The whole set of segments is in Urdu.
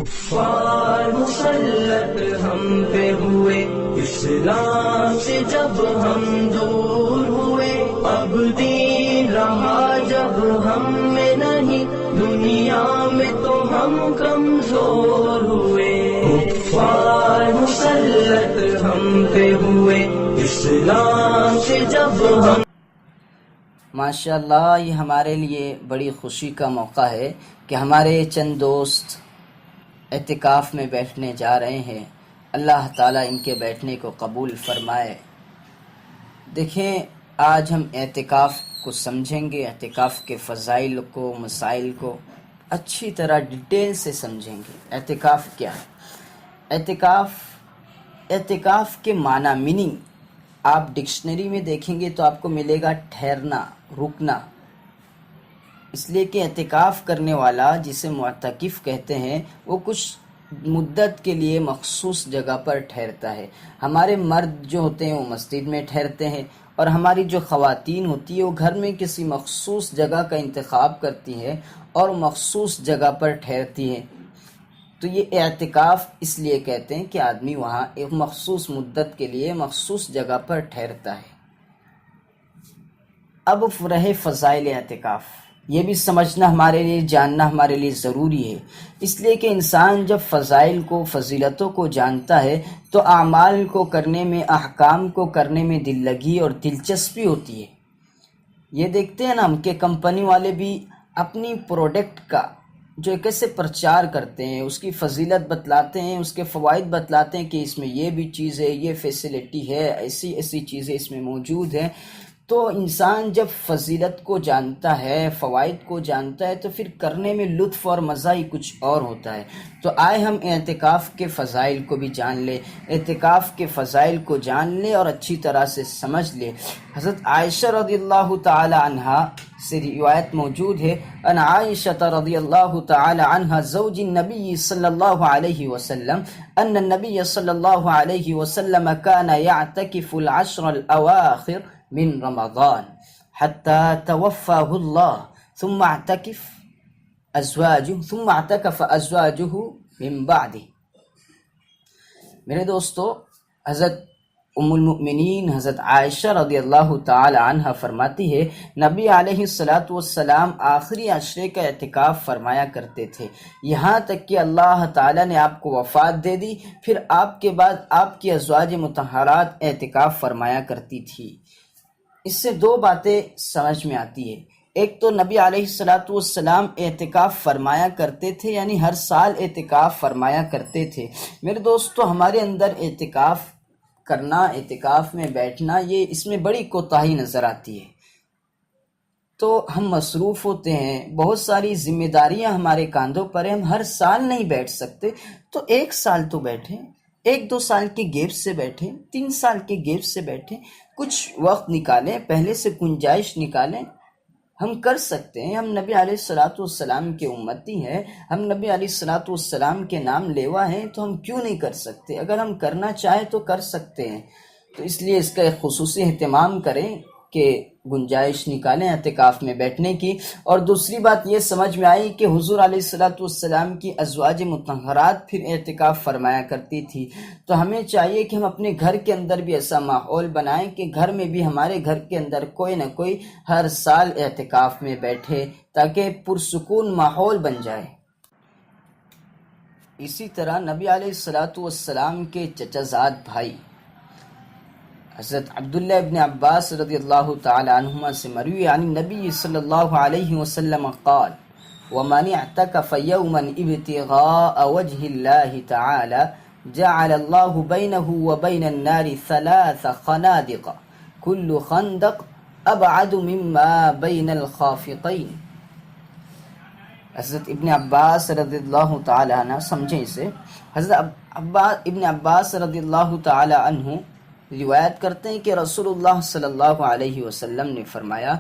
کفار مسلط ہم پہ ہوئے، اسلام سے جب ہم دور ہوئے، اب دین رہا جب ہم میں نہیں، دنیا میں تو ہم کمزور ہوئے۔ کفار مسلط ہم پہ ہوئے، اسلام سے جب ہم۔ ماشاءاللہ، یہ ہمارے لیے بڑی خوشی کا موقع ہے کہ ہمارے چند دوست اعتکاف میں بیٹھنے جا رہے ہیں۔ اللہ تعالیٰ ان کے بیٹھنے کو قبول فرمائے۔ دیکھیں، آج ہم اعتکاف کو سمجھیں گے، اعتکاف کے فضائل کو، مسائل کو اچھی طرح ڈیٹیل سے سمجھیں گے۔ اعتکاف کیا ہے؟ اعتکاف کے معنی میننگ آپ ڈکشنری میں دیکھیں گے تو آپ کو ملے گا ٹھہرنا، رکنا۔ اس لیے کہ اعتکاف کرنے والا، جسے معتکف کہتے ہیں، وہ کچھ مدت کے لیے مخصوص جگہ پر ٹھہرتا ہے۔ ہمارے مرد جو ہوتے ہیں وہ مسجد میں ٹھہرتے ہیں، اور ہماری جو خواتین ہوتی ہیں وہ گھر میں کسی مخصوص جگہ کا انتخاب کرتی ہیں اور مخصوص جگہ پر ٹھہرتی ہیں۔ تو یہ اعتکاف اس لیے کہتے ہیں کہ آدمی وہاں ایک مخصوص مدت کے لیے مخصوص جگہ پر ٹھہرتا ہے۔ اب رہے فضائل اعتکاف، یہ بھی سمجھنا ہمارے لیے، جاننا ہمارے لیے ضروری ہے، اس لیے کہ انسان جب فضائل کو، فضیلتوں کو جانتا ہے تو اعمال کو کرنے میں، احکام کو کرنے میں دل لگی اور دلچسپی ہوتی ہے۔ یہ دیکھتے ہیں نا ہم کہ کمپنی والے بھی اپنی پروڈکٹ کا جو کیسے پرچار کرتے ہیں، اس کی فضیلت بتلاتے ہیں، اس کے فوائد بتلاتے ہیں کہ اس میں یہ بھی چیز ہے، یہ فیسیلٹی ہے، ایسی ایسی چیزیں اس میں موجود ہیں۔ تو انسان جب فضیلت کو جانتا ہے، فوائد کو جانتا ہے، تو پھر کرنے میں لطف اور مزہ ہی کچھ اور ہوتا ہے۔ تو آئے ہم اعتکاف کے فضائل کو بھی جان لیں، اعتکاف کے فضائل کو جان لیں اور اچھی طرح سے سمجھ لیں۔ حضرت عائشہ رضی اللہ تعالی عنہا سے روایت موجود ہے، ان عائشہ رضی اللہ تعالی عنہا زوج النبی صلی اللہ علیہ وسلم ان النبی صلی اللہ علیہ وسلم كان يعتكف العشر الاواخر من رمضان حتى توفاه الله ثم اعتكف ازواجه من بعده۔ میرے دوستو، حضرت ام المؤمنین حضرت عائشہ رضی اللہ تعالی عنہ فرماتی ہے، نبی علیہ السلام آخری عشرے کا اعتکاف فرمایا کرتے تھے، یہاں تک کہ اللہ تعالی نے آپ کو وفات دے دی، پھر آپ کے بعد آپ کی ازواج مطہرات اعتکاف فرمایا کرتی تھی۔ اس سے دو باتیں سمجھ میں آتی ہے۔ ایک تو نبی علیہ السلام اعتکاف فرمایا کرتے تھے، یعنی ہر سال اعتکاف فرمایا کرتے تھے۔ میرے دوستو، ہمارے اندر اعتکاف کرنا، اعتکاف میں بیٹھنا، یہ اس میں بڑی کوتاہی نظر آتی ہے۔ تو ہم مصروف ہوتے ہیں، بہت ساری ذمہ داریاں ہمارے کاندھوں پر ہیں، ہم ہر سال نہیں بیٹھ سکتے، تو ایک سال تو بیٹھیں، 1-2 سال کے گیپ سے بیٹھیں، 3 سال کے گیپ سے بیٹھیں، کچھ وقت نکالیں، پہلے سے گنجائش نکالیں۔ ہم کر سکتے ہیں، ہم نبی علیہ السلام کے امتی ہیں، ہم نبی علیہ السلام کے نام لیوا ہیں، تو ہم کیوں نہیں کر سکتے؟ اگر ہم کرنا چاہیں تو کر سکتے ہیں۔ تو اس لیے اس کا ایک خصوصی اہتمام کریں کہ گنجائش نکالیں اعتکاف میں بیٹھنے کی۔ اور دوسری بات یہ سمجھ میں آئی کہ حضور علیہ السلام کی ازواج مطہرات پھر اعتکاف فرمایا کرتی تھی، تو ہمیں چاہیے کہ ہم اپنے گھر کے اندر بھی ایسا ماحول بنائیں کہ گھر میں بھی، ہمارے گھر کے اندر کوئی نہ کوئی ہر سال اعتکاف میں بیٹھے، تاکہ پرسکون ماحول بن جائے۔ اسی طرح نبی علیہ السلام کے چچا زاد بھائی حضرت عبداللہ ابن عباس رضی اللہ تعالی عنہما سے مروی عن النبی صلی اللہ علیہ وسلم قال ومن اعتكف يوما ابتغاء وجه الله تعالى جعل الله بينه وبين النار 3 خنادق كل خندق ابعد مما بين الخافقين۔ حضرت ابن عباس رضی اللہ تعالی عنہ، سمجھیں اسے، حضرت ابن عباس رضی اللہ تعالی عنہ روایت کرتے ہیں کہ رسول اللہ صلی اللہ علیہ وسلم نے فرمایا،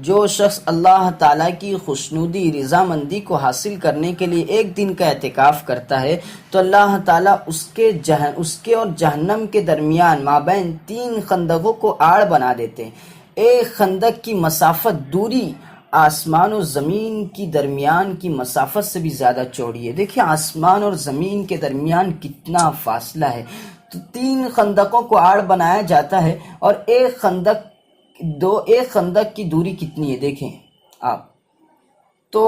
جو شخص اللہ تعالیٰ کی خوشنودی، رضامندی کو حاصل کرنے کے لیے ایک دن کا اعتکاف کرتا ہے، تو اللہ تعالیٰ اس کے اور جہنم کے درمیان مابین 3 خندقوں کو آڑ بنا دیتے ہیں۔ ایک خندق کی مسافت، دوری آسمان و زمین کی درمیان کی مسافت سے بھی زیادہ چوڑی ہے۔ دیکھیں آسمان اور زمین کے درمیان کتنا فاصلہ ہے، تو 3 خندقوں کو آڑ بنایا جاتا ہے، اور ایک خندق کی دوری کتنی ہے دیکھیں آپ۔ تو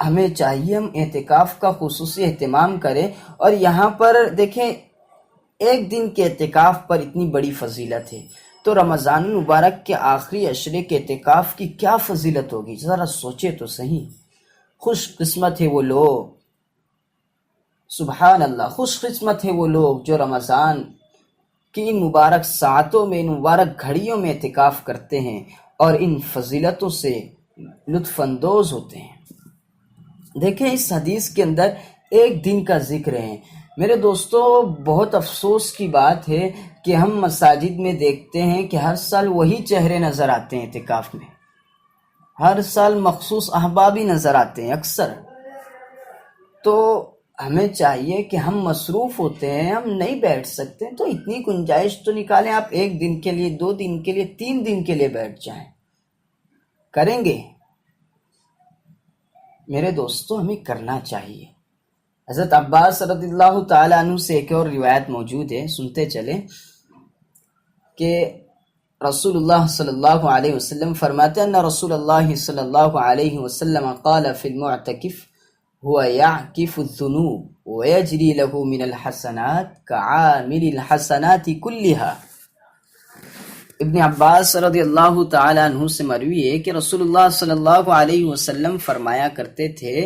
ہمیں چاہیے ہم اعتکاف کا خصوصی اہتمام کریں، اور یہاں پر دیکھیں ایک دن کے اعتکاف پر اتنی بڑی فضیلت ہے، تو رمضان المبارک کے آخری عشرے کے اعتکاف کی کیا فضیلت ہوگی، ذرا سوچے تو صحیح۔ خوش قسمت ہے وہ لوگ، سبحان اللہ، خوش قسمت ہے وہ لوگ جو رمضان کی ان مبارک ساعتوں میں، ان مبارک گھڑیوں میں اعتکاف کرتے ہیں اور ان فضیلتوں سے لطف اندوز ہوتے ہیں۔ دیکھیں اس حدیث کے اندر ایک دن کا ذکر ہے۔ میرے دوستو بہت افسوس کی بات ہے کہ ہم مساجد میں دیکھتے ہیں کہ ہر سال وہی چہرے نظر آتے ہیں اعتکاف میں، ہر سال مخصوص احباب ہی نظر آتے ہیں اکثر۔ تو ہمیں چاہیے کہ ہم مصروف ہوتے ہیں، ہم نہیں بیٹھ سکتے، تو اتنی گنجائش تو نکالیں، آپ 1 دن کے لیے، 2 دن کے لیے، 3 دن کے لیے بیٹھ جائیں، کریں گے؟ میرے دوستو ہمیں کرنا چاہیے۔ حضرت عباس رضی اللہ تعالیٰ عنہ سے ایک اور روایت موجود ہے، سنتے چلیں، کہ رسول اللہ صلی اللہ علیہ وسلم فرماتے ہیں ان رسول اللہ صلی اللہ علیہ وسلم قال فی المعتکف هو يعكف الذنوب ويجري له من الحسنات كعامل الحسنات كلها۔ ابن عباس رضی اللہ تعالیٰ عنہ سے مروی ہے کہ رسول اللہ صلی اللہ علیہ وسلم فرمایا کرتے تھے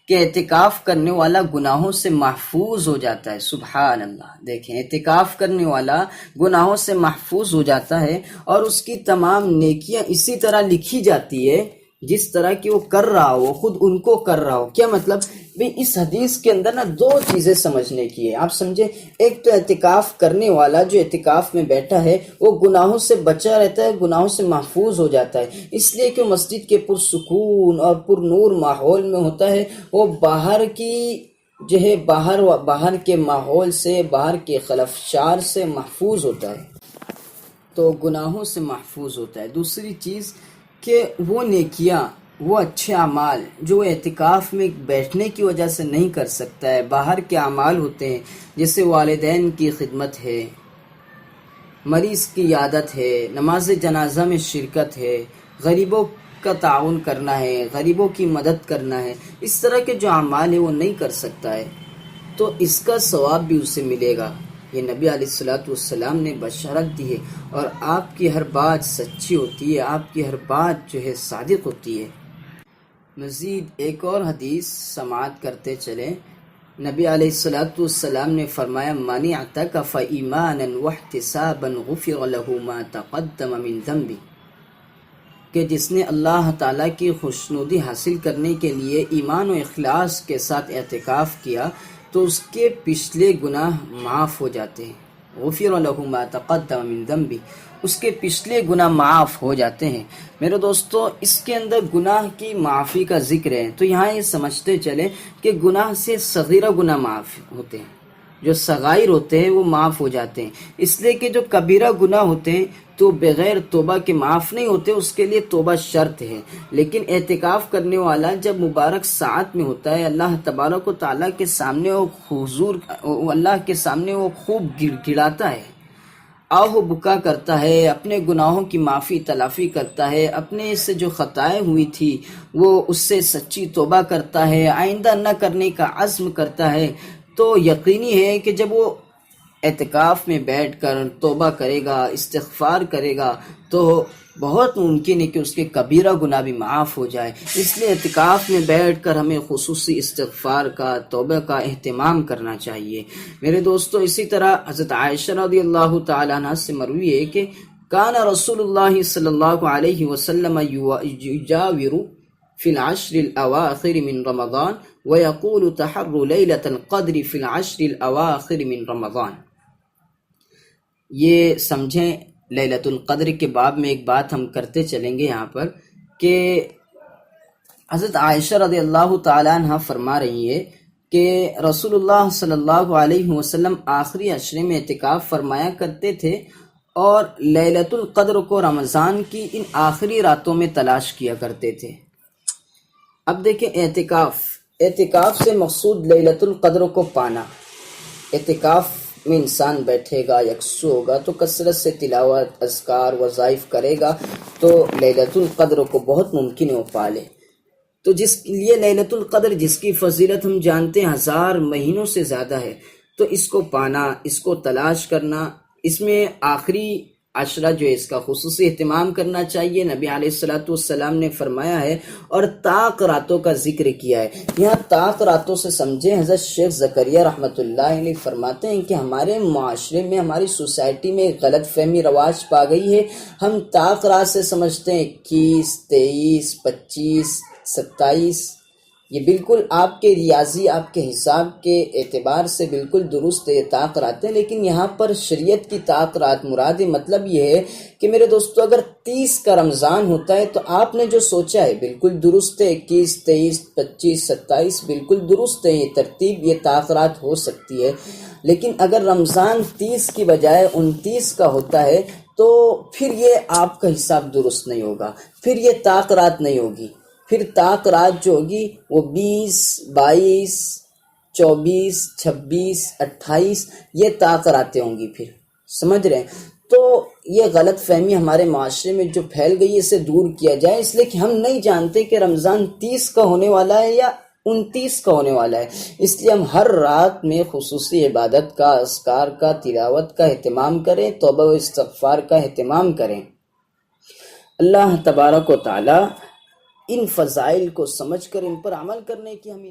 کہ اعتکاف کرنے والا گناہوں سے محفوظ ہو جاتا ہے۔ سبحان اللہ، دیکھیں اعتکاف کرنے والا گناہوں سے محفوظ ہو جاتا ہے، اور اس کی تمام نیکیاں اسی طرح لکھی جاتی ہے جس طرح کہ وہ کر رہا ہو، خود ان کو کر رہا ہو۔ کیا مطلب؟ اس حدیث کے اندر 2 چیزیں سمجھنے کی ہے، آپ سمجھیں۔ ایک تو اعتکاف کرنے والا جو اعتکاف میں بیٹھا ہے وہ گناہوں سے بچا رہتا ہے، گناہوں سے محفوظ ہو جاتا ہے، اس لیے کہ مسجد کے پرسکون اور پر نور ماحول میں ہوتا ہے، وہ باہر کی جو ہے باہر کے ماحول سے، باہر کے خلفشار سے محفوظ ہوتا ہے، تو گناہوں سے محفوظ ہوتا ہے۔ دوسری چیز کہ وہ نیکیاں، وہ اچھے اعمال جو اعتکاف میں بیٹھنے کی وجہ سے نہیں کر سکتا ہے، باہر کے اعمال ہوتے ہیں، جیسے والدین کی خدمت ہے، مریض کی عیادت ہے، نماز جنازہ میں شرکت ہے، غریبوں کا تعاون کرنا ہے، غریبوں کی مدد کرنا ہے، اس طرح کے جو اعمال ہیں وہ نہیں کر سکتا ہے، تو اس کا ثواب بھی اسے ملے گا۔ یہ نبی علیہ السلام نے بشارت دی ہے، اور آپ کی ہر بات سچی ہوتی ہے، آپ کی ہر بات جو ہے صادق ہوتی ہے۔ مزید ایک اور حدیث سماعت کرتے چلیں۔ نبی علیہ السلام نے فرمایا من اعتکف ایمانا واحتسابا غفر له ما تقدم من ذنبه، کہ جس نے اللہ تعالیٰ کی خوشنودی حاصل کرنے کے لیے ایمان و اخلاص کے ساتھ اعتکاف کیا تو اس کے پچھلے گناہ معاف ہو جاتے ہیں۔ غفر له ما تقدم من ذنبه، اس کے پچھلے گناہ معاف ہو جاتے ہیں۔ میرے دوستو اس کے اندر گناہ کی معافی کا ذکر ہے، تو یہاں یہ سمجھتے چلیں کہ گناہ سے صغیرہ گناہ معاف ہوتے ہیں، جو صغائر ہوتے ہیں وہ معاف ہو جاتے ہیں، اس لیے کہ جو کبیرہ گناہ ہوتے ہیں تو بغیر توبہ کے معاف نہیں ہوتے، اس کے لیے توبہ شرط ہے۔ لیکن اعتکاف کرنے والا جب مبارک ساعت میں ہوتا ہے، اللہ تبارک و تعالیٰ کے سامنے اللہ کے سامنے وہ خوب گڑاتا ہے، آہ بکا کرتا ہے، اپنے گناہوں کی معافی تلافی کرتا ہے، اپنے سے جو خطائیں ہوئی تھی وہ اس سے سچی توبہ کرتا ہے، آئندہ نہ کرنے کا عزم کرتا ہے، تو یقینی ہے کہ جب وہ اعتکاف میں بیٹھ کر توبہ کرے گا، استغفار کرے گا، تو بہت ممکن ہے کہ اس کے کبیرہ گناہ بھی معاف ہو جائے۔ اس لیے اعتکاف میں بیٹھ کر ہمیں خصوصی استغفار کا، توبہ کا اہتمام کرنا چاہیے۔ میرے دوستو اسی طرح حضرت عائشہ رضی اللہ تعالیٰ عنہ سے مروی ہے کہ کان رسول اللہ صلی اللہ علیہ وسلم یجاور فی العشر الاواخر من رمضان ویقول تحر لیلۃ القدر فی العشر الاواخر من رمضان۔ یہ سمجھیں لیلۃ القدر کے باب میں ایک بات ہم کرتے چلیں گے یہاں پر، کہ حضرت عائشہ رضی اللہ تعالیٰ عنہ فرما رہی ہے کہ رسول اللہ صلی اللہ علیہ وسلم آخری عشرے میں اعتکاف فرمایا کرتے تھے، اور لیلۃ القدر کو رمضان کی ان آخری راتوں میں تلاش کیا کرتے تھے۔ اب دیکھیں اعتکاف سے مقصود لیلۃ القدر کو پانا۔ اعتکاف میں انسان بیٹھے گا، یکسو ہوگا، تو کثرت سے تلاوت، اذکار، وظائف کرے گا تو لیلۃ القدر کو بہت ممکن ہے وہ پا لے۔ تو جس لیے لیلۃ القدر جس کی فضیلت ہم جانتے ہیں 1000 مہینوں سے زیادہ ہے، تو اس کو پانا، اس کو تلاش کرنا، اس میں آخری عشرہ جو ہے اس کا خصوصی اہتمام کرنا چاہیے۔ نبی علیہ السلام نے فرمایا ہے اور طاق راتوں کا ذکر کیا ہے۔ یہاں طاق راتوں سے سمجھیں، حضرت شیخ زکریا رحمۃ اللہ علیہ فرماتے ہیں کہ ہمارے معاشرے میں، ہماری سوسائٹی میں ایک غلط فہمی رواج پا گئی ہے۔ ہم طاق رات سے سمجھتے ہیں 21، 23، 25، 27۔ یہ بالکل آپ کے ریاضی، آپ کے حساب کے اعتبار سے بالکل درست ہے طاق رات ہے، لیکن یہاں پر شریعت کی طاق رات مراد مطلب یہ ہے کہ میرے دوستو اگر 30 کا رمضان ہوتا ہے تو آپ نے جو سوچا ہے بالکل درست ہے، 21، 23، 25، 27 بالکل درست ہے، یہ ترتیب، یہ طاق رات ہو سکتی ہے۔ لیکن اگر رمضان 30 کی بجائے 29 کا ہوتا ہے تو پھر یہ آپ کا حساب درست نہیں ہوگا، پھر یہ طاق رات نہیں ہوگی، پھر طاق رات جو ہوگی وہ 20، 22، 24، 26، 28 یہ طاق راتیں ہوں گی۔ پھر سمجھ رہے ہیں؟ تو یہ غلط فہمی ہمارے معاشرے میں جو پھیل گئی ہے اسے دور کیا جائے، اس لیے کہ ہم نہیں جانتے کہ رمضان 30 کا ہونے والا ہے یا 29 کا ہونے والا ہے، اس لیے ہم ہر رات میں خصوصی عبادت کا، اذکار کا، تلاوت کا اہتمام کریں، توبہ و استغفار کا اہتمام کریں۔ اللہ تبارک و تعالی ان فضائل کو سمجھ کر ان پر عمل کرنے کی ہمیں